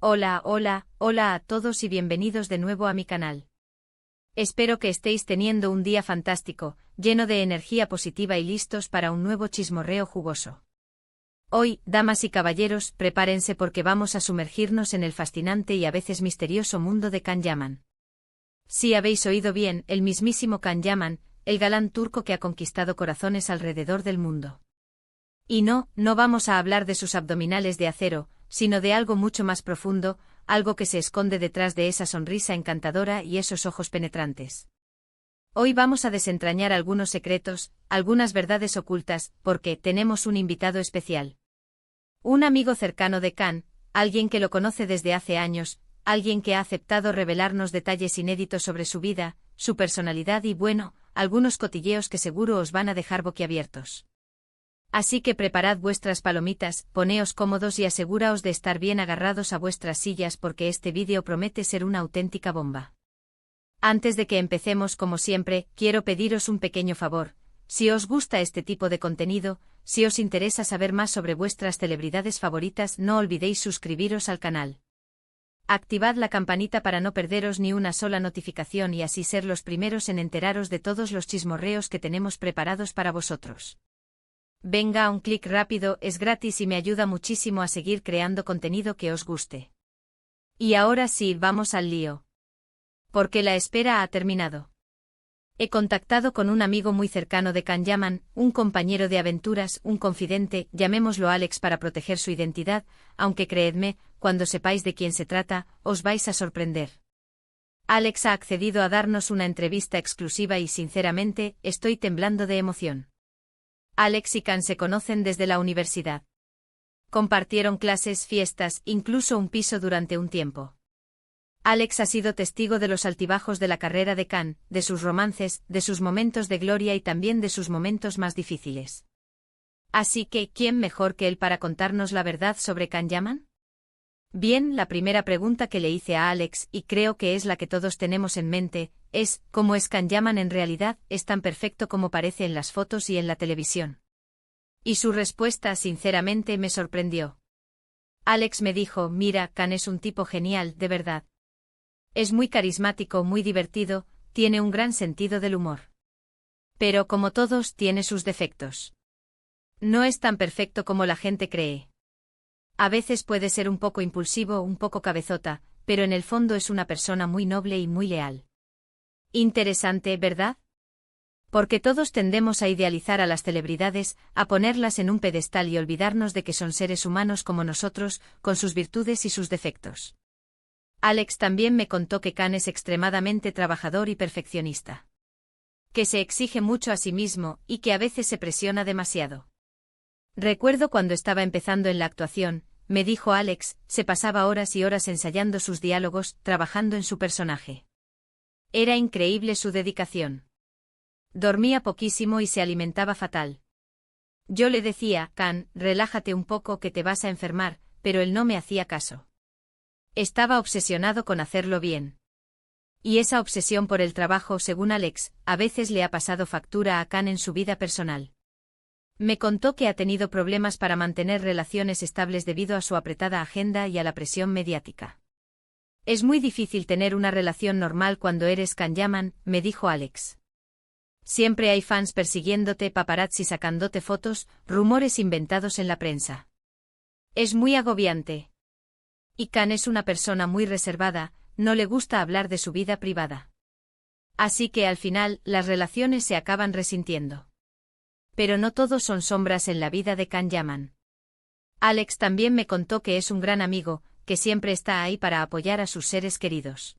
Hola, hola, hola a todos y bienvenidos de nuevo a mi canal. Espero que estéis teniendo un día fantástico, lleno de energía positiva y listos para un nuevo chismorreo jugoso. Hoy, damas y caballeros, prepárense porque vamos a sumergirnos en el fascinante y a veces misterioso mundo de Can Yaman. Sí, habéis oído bien, el mismísimo Can Yaman, el galán turco que ha conquistado corazones alrededor del mundo. Y no vamos a hablar de sus abdominales de acero, sino de algo mucho más profundo, algo que se esconde detrás de esa sonrisa encantadora y esos ojos penetrantes. Hoy vamos a desentrañar algunos secretos, algunas verdades ocultas, porque tenemos un invitado especial. Un amigo cercano de Can, alguien que lo conoce desde hace años, alguien que ha aceptado revelarnos detalles inéditos sobre su vida, su personalidad y bueno, algunos cotilleos que seguro os van a dejar boquiabiertos. Así que preparad vuestras palomitas, poneos cómodos y aseguraos de estar bien agarrados a vuestras sillas porque este vídeo promete ser una auténtica bomba. Antes de que empecemos, como siempre, quiero pediros un pequeño favor. Si os gusta este tipo de contenido, si os interesa saber más sobre vuestras celebridades favoritas, no olvidéis suscribiros al canal. Activad la campanita para no perderos ni una sola notificación y así ser los primeros en enteraros de todos los chismorreos que tenemos preparados para vosotros. Venga, un clic rápido, es gratis y me ayuda muchísimo a seguir creando contenido que os guste. Y ahora sí, vamos al lío. Porque la espera ha terminado. He contactado con un amigo muy cercano de Can Yaman, un compañero de aventuras, un confidente, llamémoslo Alex para proteger su identidad, aunque creedme, cuando sepáis de quién se trata, os vais a sorprender. Alex ha accedido a darnos una entrevista exclusiva y sinceramente, estoy temblando de emoción. Alex y Can se conocen desde la universidad. Compartieron clases, fiestas, incluso un piso durante un tiempo. Alex ha sido testigo de los altibajos de la carrera de Can, de sus romances, de sus momentos de gloria y también de sus momentos más difíciles. Así que, ¿quién mejor que él para contarnos la verdad sobre Can Yaman? Bien, la primera pregunta que le hice a Alex, y creo que es la que todos tenemos en mente, es, ¿cómo es Can Yaman en realidad? ¿Es tan perfecto como parece en las fotos y en la televisión? Y su respuesta sinceramente me sorprendió. Alex me dijo, mira, Can es un tipo genial, de verdad. Es muy carismático, muy divertido, tiene un gran sentido del humor. Pero como todos, tiene sus defectos. No es tan perfecto como la gente cree. A veces puede ser un poco impulsivo, un poco cabezota, pero en el fondo es una persona muy noble y muy leal. Interesante, ¿verdad? Porque todos tendemos a idealizar a las celebridades, a ponerlas en un pedestal y olvidarnos de que son seres humanos como nosotros, con sus virtudes y sus defectos. Alex también me contó que Can es extremadamente trabajador y perfeccionista. Que se exige mucho a sí mismo y que a veces se presiona demasiado. Recuerdo cuando estaba empezando en la actuación, me dijo Alex, se pasaba horas y horas ensayando sus diálogos, trabajando en su personaje. Era increíble su dedicación. Dormía poquísimo y se alimentaba fatal. Yo le decía, Can, relájate un poco que te vas a enfermar, pero él no me hacía caso. Estaba obsesionado con hacerlo bien. Y esa obsesión por el trabajo, según Alex, a veces le ha pasado factura a Can en su vida personal. Me contó que ha tenido problemas para mantener relaciones estables debido a su apretada agenda y a la presión mediática. Es muy difícil tener una relación normal cuando eres Can Yaman, me dijo Alex. Siempre hay fans persiguiéndote, paparazzi sacándote fotos, rumores inventados en la prensa. Es muy agobiante. Y Can es una persona muy reservada, no le gusta hablar de su vida privada. Así que al final, las relaciones se acaban resintiendo. Pero no todos son sombras en la vida de Can Yaman. Alex también me contó que es un gran amigo, que siempre está ahí para apoyar a sus seres queridos.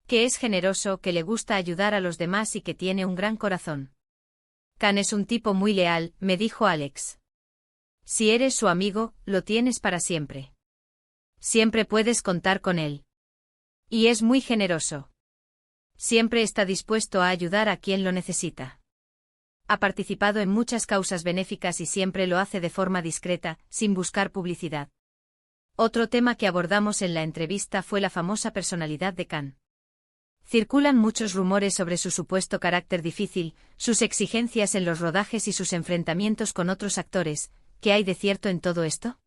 Que es generoso, que le gusta ayudar a los demás y que tiene un gran corazón. Can es un tipo muy leal, me dijo Alex. Si eres su amigo, lo tienes para siempre. Siempre puedes contar con él. Y es muy generoso. Siempre está dispuesto a ayudar a quien lo necesita. Ha participado en muchas causas benéficas y siempre lo hace de forma discreta, sin buscar publicidad. Otro tema que abordamos en la entrevista fue la famosa personalidad de Can. Circulan muchos rumores sobre su supuesto carácter difícil, sus exigencias en los rodajes y sus enfrentamientos con otros actores. ¿Qué hay de cierto en todo esto?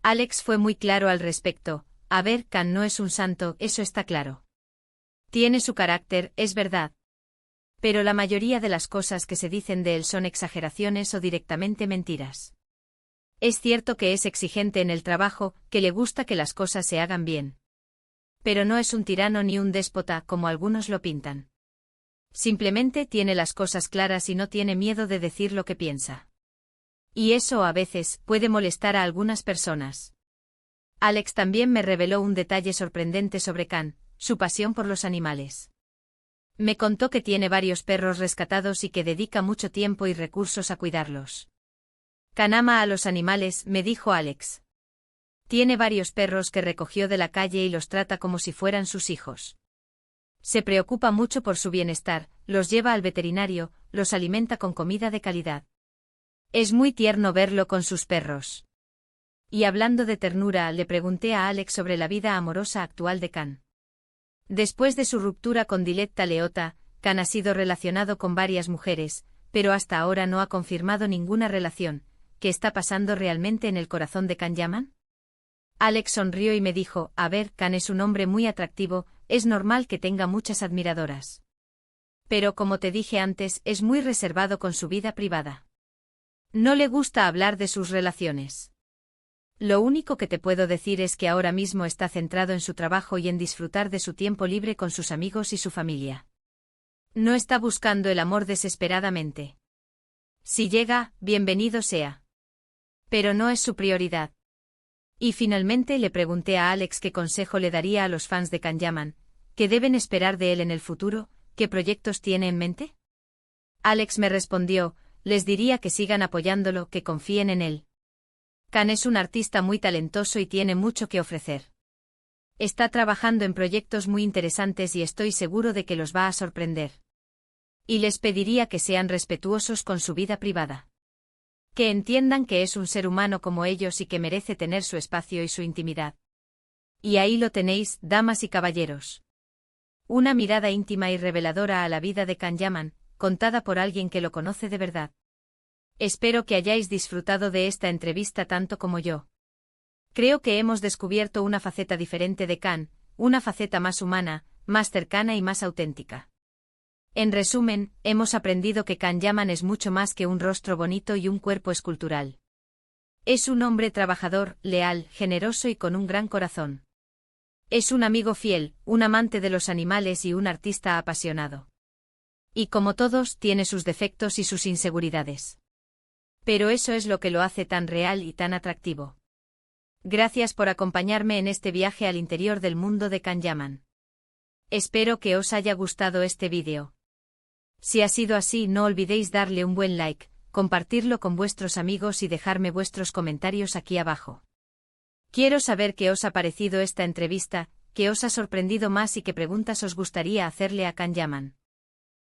Alex fue muy claro al respecto. A ver, Can no es un santo, eso está claro. Tiene su carácter, es verdad. Pero la mayoría de las cosas que se dicen de él son exageraciones o directamente mentiras. Es cierto que es exigente en el trabajo, que le gusta que las cosas se hagan bien. Pero no es un tirano ni un déspota como algunos lo pintan. Simplemente tiene las cosas claras y no tiene miedo de decir lo que piensa. Y eso a veces puede molestar a algunas personas. Alex también me reveló un detalle sorprendente sobre Can, su pasión por los animales. Me contó que tiene varios perros rescatados y que dedica mucho tiempo y recursos a cuidarlos. Can ama a los animales, me dijo Alex. Tiene varios perros que recogió de la calle y los trata como si fueran sus hijos. Se preocupa mucho por su bienestar, los lleva al veterinario, los alimenta con comida de calidad. Es muy tierno verlo con sus perros. Y hablando de ternura, le pregunté a Alex sobre la vida amorosa actual de Can. Después de su ruptura con Diletta Leotta, Can ha sido relacionado con varias mujeres, pero hasta ahora no ha confirmado ninguna relación. ¿Qué está pasando realmente en el corazón de Can Yaman? Alex sonrió y me dijo, a ver, Can es un hombre muy atractivo, es normal que tenga muchas admiradoras. Pero como te dije antes, es muy reservado con su vida privada. No le gusta hablar de sus relaciones. Lo único que te puedo decir es que ahora mismo está centrado en su trabajo y en disfrutar de su tiempo libre con sus amigos y su familia. No está buscando el amor desesperadamente. Si llega, bienvenido sea. Pero no es su prioridad. Y finalmente le pregunté a Alex qué consejo le daría a los fans de Can Yaman, qué deben esperar de él en el futuro, qué proyectos tiene en mente. Alex me respondió, les diría que sigan apoyándolo, que confíen en él. Can es un artista muy talentoso y tiene mucho que ofrecer. Está trabajando en proyectos muy interesantes y estoy seguro de que los va a sorprender. Y les pediría que sean respetuosos con su vida privada. Que entiendan que es un ser humano como ellos y que merece tener su espacio y su intimidad. Y ahí lo tenéis, damas y caballeros. Una mirada íntima y reveladora a la vida de Can Yaman, contada por alguien que lo conoce de verdad. Espero que hayáis disfrutado de esta entrevista tanto como yo. Creo que hemos descubierto una faceta diferente de Can, una faceta más humana, más cercana y más auténtica. En resumen, hemos aprendido que Can Yaman es mucho más que un rostro bonito y un cuerpo escultural. Es un hombre trabajador, leal, generoso y con un gran corazón. Es un amigo fiel, un amante de los animales y un artista apasionado. Y como todos, tiene sus defectos y sus inseguridades. Pero eso es lo que lo hace tan real y tan atractivo. Gracias por acompañarme en este viaje al interior del mundo de Can Yaman. Espero que os haya gustado este vídeo. Si ha sido así, no olvidéis darle un buen like, compartirlo con vuestros amigos y dejarme vuestros comentarios aquí abajo. Quiero saber qué os ha parecido esta entrevista, qué os ha sorprendido más y qué preguntas os gustaría hacerle a Can Yaman.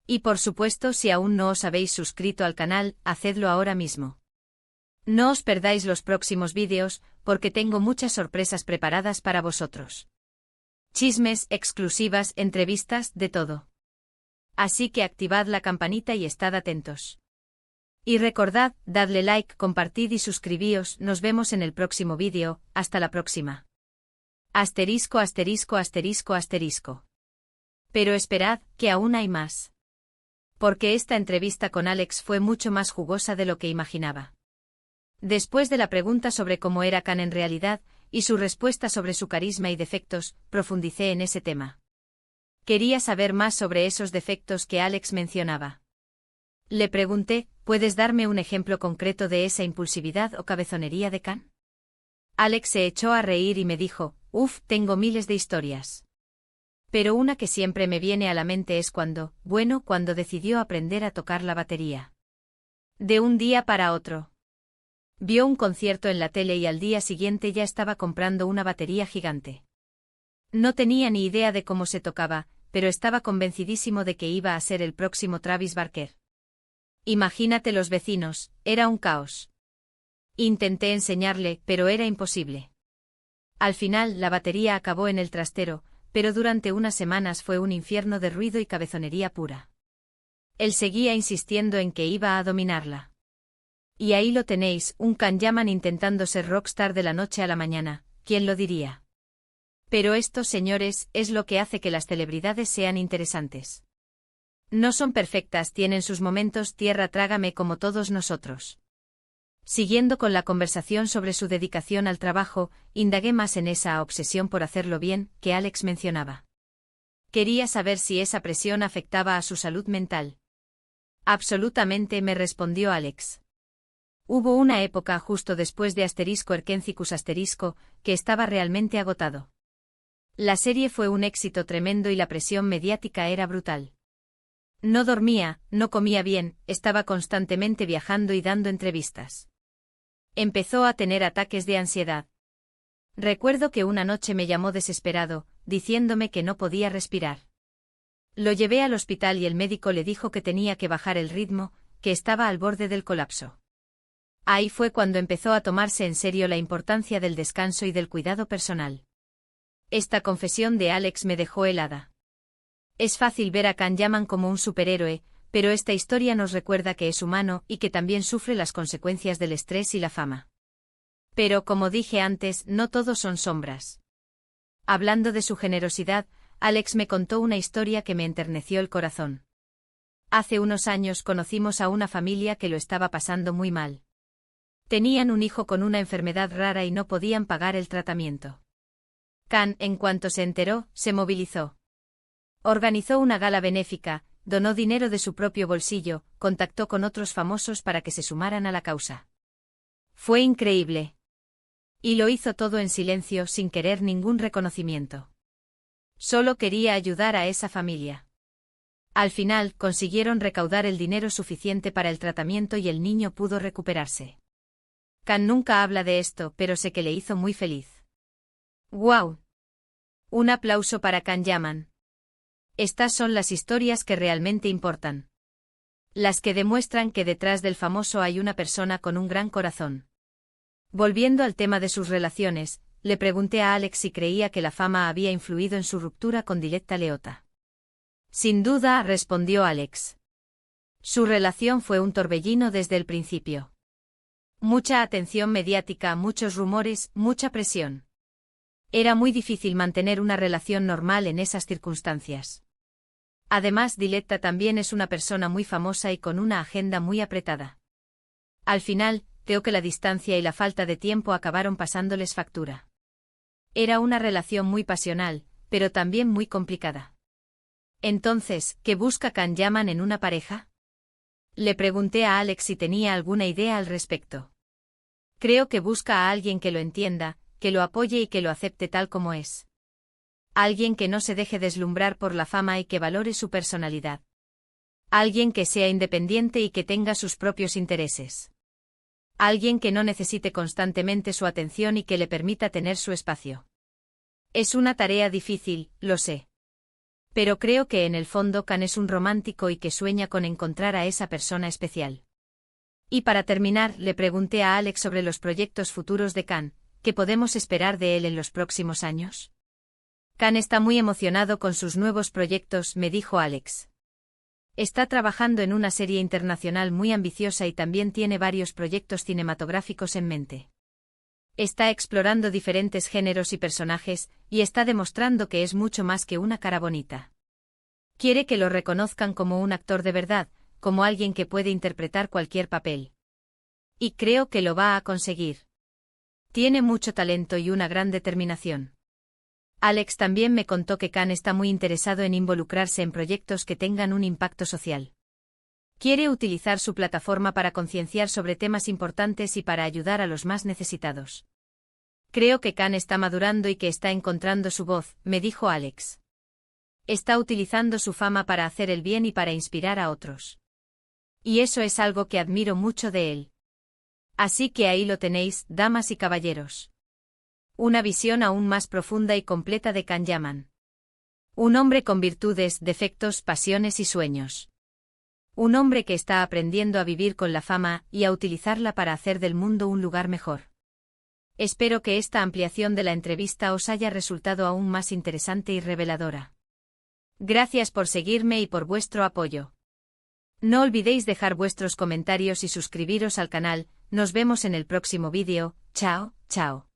Y por supuesto, si aún no os habéis suscrito al canal, hacedlo ahora mismo. No os perdáis los próximos vídeos, porque tengo muchas sorpresas preparadas para vosotros. Chismes, exclusivas, entrevistas, de todo. Así que activad la campanita y estad atentos. Y recordad, dadle like, compartid y suscribíos, nos vemos en el próximo vídeo, hasta la próxima. Asterisco asterisco asterisco asterisco. Pero esperad, que aún hay más. Porque esta entrevista con Alex fue mucho más jugosa de lo que imaginaba. Después de la pregunta sobre cómo era Can en realidad, y su respuesta sobre su carisma y defectos, profundicé en ese tema. Quería saber más sobre esos defectos que Alex mencionaba. Le pregunté, ¿puedes darme un ejemplo concreto de esa impulsividad o cabezonería de Can? Alex se echó a reír y me dijo, tengo miles de historias. Pero una que siempre me viene a la mente es cuando decidió aprender a tocar la batería. De un día para otro. Vio un concierto en la tele y al día siguiente ya estaba comprando una batería gigante. No tenía ni idea de cómo se tocaba, pero estaba convencidísimo de que iba a ser el próximo Travis Barker. Imagínate los vecinos, era un caos. Intenté enseñarle, pero era imposible. Al final, la batería acabó en el trastero, pero durante unas semanas fue un infierno de ruido y cabezonería pura. Él seguía insistiendo en que iba a dominarla. Y ahí lo tenéis, un Can Yaman intentando ser rockstar de la noche a la mañana, ¿quién lo diría? Pero esto, señores, es lo que hace que las celebridades sean interesantes. No son perfectas, tienen sus momentos, tierra trágame como todos nosotros. Siguiendo con la conversación sobre su dedicación al trabajo, indagué más en esa obsesión por hacerlo bien, que Alex mencionaba. Quería saber si esa presión afectaba a su salud mental. Absolutamente, me respondió Alex. Hubo una época justo después de *Erkencicus*, que estaba realmente agotado. La serie fue un éxito tremendo y la presión mediática era brutal. No dormía, no comía bien, estaba constantemente viajando y dando entrevistas. Empezó a tener ataques de ansiedad. Recuerdo que una noche me llamó desesperado, diciéndome que no podía respirar. Lo llevé al hospital y el médico le dijo que tenía que bajar el ritmo, que estaba al borde del colapso. Ahí fue cuando empezó a tomarse en serio la importancia del descanso y del cuidado personal. Esta confesión de Alex me dejó helada. Es fácil ver a Can Yaman como un superhéroe, pero esta historia nos recuerda que es humano y que también sufre las consecuencias del estrés y la fama. Pero como dije antes, no todos son sombras. Hablando de su generosidad, Alex me contó una historia que me enterneció el corazón. Hace unos años conocimos a una familia que lo estaba pasando muy mal. Tenían un hijo con una enfermedad rara y no podían pagar el tratamiento. Can, en cuanto se enteró, se movilizó. Organizó una gala benéfica, donó dinero de su propio bolsillo, contactó con otros famosos para que se sumaran a la causa. Fue increíble. Y lo hizo todo en silencio, sin querer ningún reconocimiento. Solo quería ayudar a esa familia. Al final, consiguieron recaudar el dinero suficiente para el tratamiento y el niño pudo recuperarse. Can nunca habla de esto, pero sé que le hizo muy feliz. ¡Guau! Un aplauso para Can Yaman. Estas son las historias que realmente importan. Las que demuestran que detrás del famoso hay una persona con un gran corazón. Volviendo al tema de sus relaciones, le pregunté a Alex si creía que la fama había influido en su ruptura con Diletta Leotta. Sin duda, respondió Alex. Su relación fue un torbellino desde el principio. Mucha atención mediática, muchos rumores, mucha presión. Era muy difícil mantener una relación normal en esas circunstancias. Además, Diletta también es una persona muy famosa y con una agenda muy apretada. Al final, creo que la distancia y la falta de tiempo acabaron pasándoles factura. Era una relación muy pasional, pero también muy complicada. Entonces, ¿qué busca Can Yaman en una pareja? Le pregunté a Alex si tenía alguna idea al respecto. Creo que busca a alguien que lo entienda, que lo apoye y que lo acepte tal como es. Alguien que no se deje deslumbrar por la fama y que valore su personalidad. Alguien que sea independiente y que tenga sus propios intereses. Alguien que no necesite constantemente su atención y que le permita tener su espacio. Es una tarea difícil, lo sé. Pero creo que en el fondo Can es un romántico y que sueña con encontrar a esa persona especial. Y para terminar, le pregunté a Alex sobre los proyectos futuros de Can, ¿qué podemos esperar de él en los próximos años? Can está muy emocionado con sus nuevos proyectos, me dijo Alex. Está trabajando en una serie internacional muy ambiciosa y también tiene varios proyectos cinematográficos en mente. Está explorando diferentes géneros y personajes, y está demostrando que es mucho más que una cara bonita. Quiere que lo reconozcan como un actor de verdad, como alguien que puede interpretar cualquier papel. Y creo que lo va a conseguir. Tiene mucho talento y una gran determinación. Alex también me contó que Can está muy interesado en involucrarse en proyectos que tengan un impacto social. Quiere utilizar su plataforma para concienciar sobre temas importantes y para ayudar a los más necesitados. Creo que Can está madurando y que está encontrando su voz, me dijo Alex. Está utilizando su fama para hacer el bien y para inspirar a otros. Y eso es algo que admiro mucho de él. Así que ahí lo tenéis, damas y caballeros. Una visión aún más profunda y completa de Can Yaman. Un hombre con virtudes, defectos, pasiones y sueños. Un hombre que está aprendiendo a vivir con la fama y a utilizarla para hacer del mundo un lugar mejor. Espero que esta ampliación de la entrevista os haya resultado aún más interesante y reveladora. Gracias por seguirme y por vuestro apoyo. No olvidéis dejar vuestros comentarios y suscribiros al canal. Nos vemos en el próximo vídeo. Chao, chao.